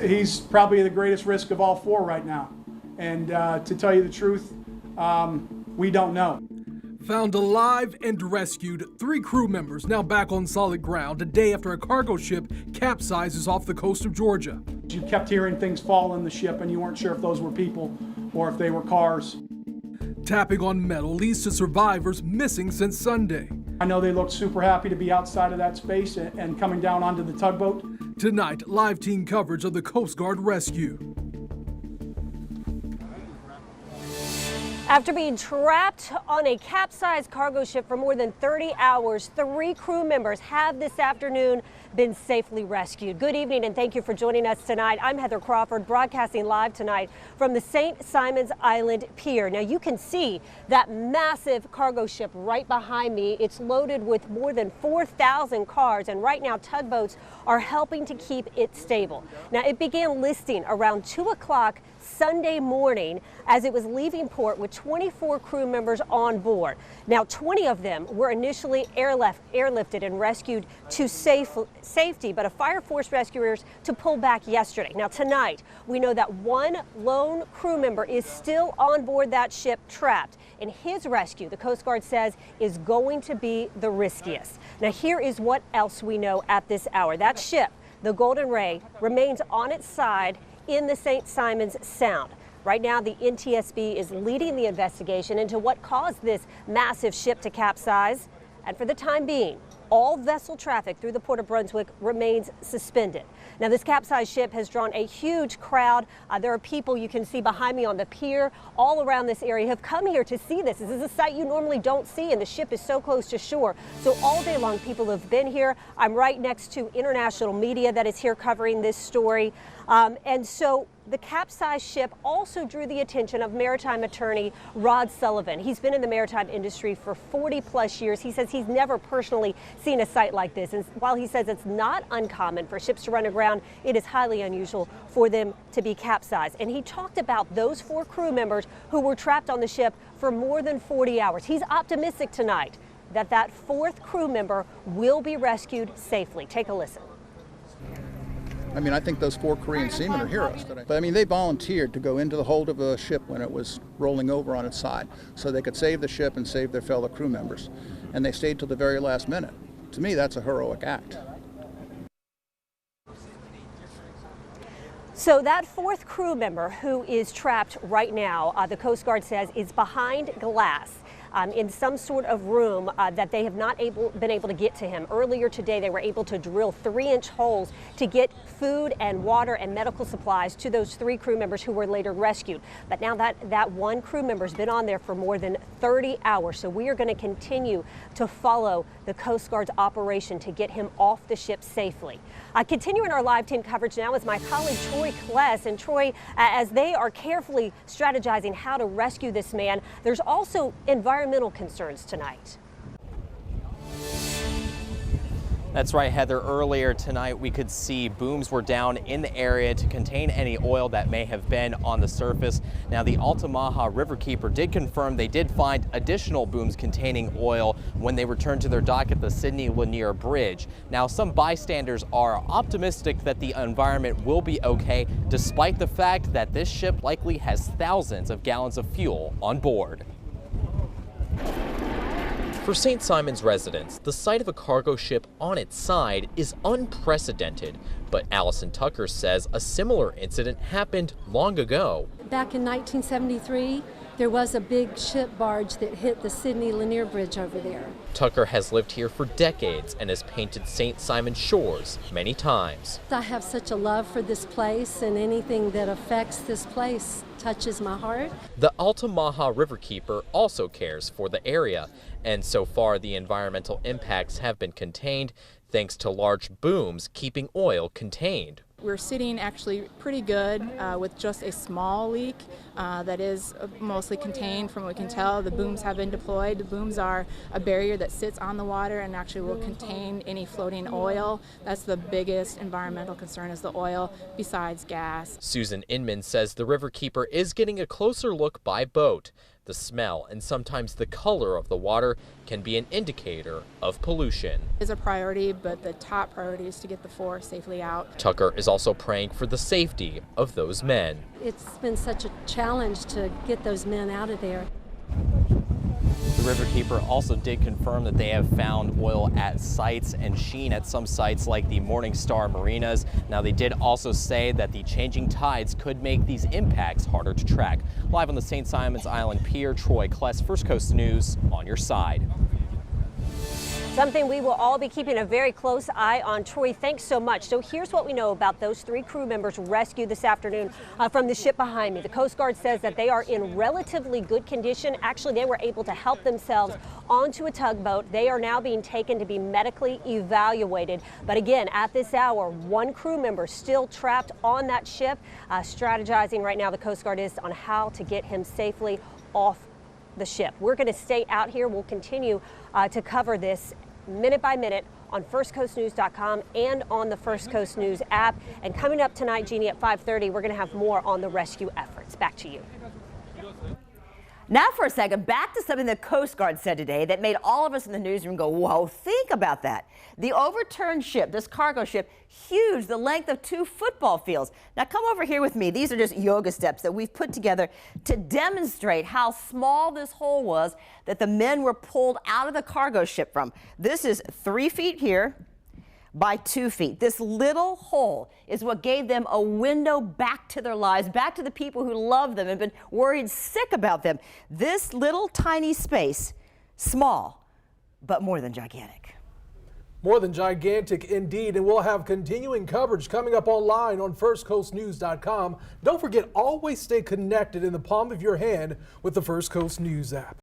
He's probably the greatest risk of all four right now. And to tell you the truth, we don't know. Found alive and rescued, 3 crew members now back on solid ground a day after a cargo ship capsizes off the coast of Georgia. You kept hearing things fall in the ship and you weren't sure if those were people or if they were cars. Tapping on metal leads to survivors missing since Sunday. I know they looked super happy to be outside of that space and coming down onto the tugboat. Tonight, live team coverage of the Coast Guard rescue. After being trapped on a capsized cargo ship for more than 30 hours, 3 crew members have this afternoon been safely rescued. Good evening and thank you for joining us tonight. I'm Heather Crawford, broadcasting live tonight from the St. Simons Island Pier. Now you can see that massive cargo ship right behind me. It's loaded with more than 4,000 cars, and right now tugboats are helping to keep it stable. Now it began listing around 2 o'clock Sunday morning as it was leaving port with 24 crew members on board. Now 20 of them were initially airlifted and rescued to safety, but a fire forced rescuers to pull back yesterday. Now tonight we know that 1 lone crew member is still on board that ship trapped, and his rescue, the Coast Guard says, is going to be the riskiest. Now here is what else we know at this hour. That ship, the Golden Ray, remains on its side in the St. Simons Sound. Right now, the NTSB is leading the investigation into what caused this massive ship to capsize. And for the time being, all vessel traffic through the Port of Brunswick remains suspended. Now, this capsized ship has drawn a huge crowd. There are people you can see behind me on the pier all around this area have come here to see this. This is a sight you normally don't see, and the ship is so close to shore. So all day long, people have been here. I'm right next to international media that is here covering this story. And so the capsized ship also drew the attention of maritime attorney Rod Sullivan. He's been in the maritime industry for 40 plus years. He says he's never personally seen a sight like this. And while he says it's not uncommon for ships to run aground, it is highly unusual for them to be capsized. And he talked about those 4 crew members who were trapped on the ship for more than 40 hours. He's optimistic tonight that that 4th crew member will be rescued safely. Take a listen. I mean, I think those 4 Korean seamen are heroes. But I mean, they volunteered to go into the hold of a ship when it was rolling over on its side so they could save the ship and save their fellow crew members. And they stayed till the very last minute. To me, that's a heroic act. So that 4th crew member who is trapped right now, the Coast Guard says is behind glass. In some sort of room that they have not been able to get to him. Earlier today, they were able to drill 3-inch holes to get food and water and medical supplies to those 3 crew members who were later rescued. But now that 1 crew member has been on there for more than 30 hours. So we are going to continue to follow the Coast Guard's operation to get him off the ship safely. Continuing our live team coverage now is my colleague Troy Kless. And Troy, as they are carefully strategizing how to rescue this man, there's also environmental concerns tonight. That's right, Heather. Earlier tonight, we could see booms were down in the area to contain any oil that may have been on the surface. Now, the Altamaha Riverkeeper did confirm they did find additional booms containing oil when they returned to their dock at the Sidney Lanier Bridge. Now, some bystanders are optimistic that the environment will be okay, despite the fact that this ship likely has thousands of gallons of fuel on board. For St. Simons residents, the sight of a cargo ship on its side is unprecedented. But Allison Tucker says a similar incident happened long ago. Back in 1973, there was a big ship barge that hit the Sidney Lanier Bridge over there. Tucker has lived here for decades and has painted St. Simon shores many times. I have such a love for this place, and anything that affects this place touches my heart. The Altamaha Riverkeeper also cares for the area, and so far the environmental impacts have been contained thanks to large booms keeping oil contained. We're sitting actually pretty good with just a small leak that is mostly contained from what we can tell. The booms have been deployed. The booms are a barrier that sits on the water and actually will contain any floating oil. That's the biggest environmental concern, is the oil besides gas. Susan Inman says the Riverkeeper is getting a closer look by boat. The smell and sometimes the color of the water can be an indicator of pollution. It is a priority, but the top priority is to get the 4 safely out. Tucker is also praying for the safety of those men. It's been such a challenge to get those men out of there. The Riverkeeper also did confirm that they have found oil at sites and sheen at some sites like the Morning Star marinas. Now, they did also say that the changing tides could make these impacts harder to track. Live on the St. Simons Island Pier, Troy Kless, First Coast News, on your side. Something we will all be keeping a very close eye on. Troy, thanks so much. So here's what we know about those 3 crew members rescued this afternoon from the ship behind me. The Coast Guard says that they are in relatively good condition. Actually, they were able to help themselves onto a tugboat. They are now being taken to be medically evaluated. But again, at this hour, 1 crew member still trapped on that ship. Strategizing right now, the Coast Guard is on how to get him safely off the ship. We're going to stay out here. We'll continue to cover this minute by minute on firstcoastnews.com and on the First Coast News app. And coming up tonight, Jeannie, at 5:30, we're going to have more on the rescue efforts. Back to you. Now for a second, back to something the Coast Guard said today that made all of us in the newsroom go, whoa, think about that. The overturned ship, this cargo ship, huge, the length of 2 football fields. Now come over here with me. These are just yoga steps that we've put together to demonstrate how small this hole was that the men were pulled out of the cargo ship from. This is 3 feet here by 2 feet. This little hole is what gave them a window back to their lives, back to the people who love them and been worried sick about them. This little tiny space, small, but more than gigantic. More than gigantic indeed, and we'll have continuing coverage coming up online on firstcoastnews.com. Don't forget, always stay connected in the palm of your hand with the First Coast News app.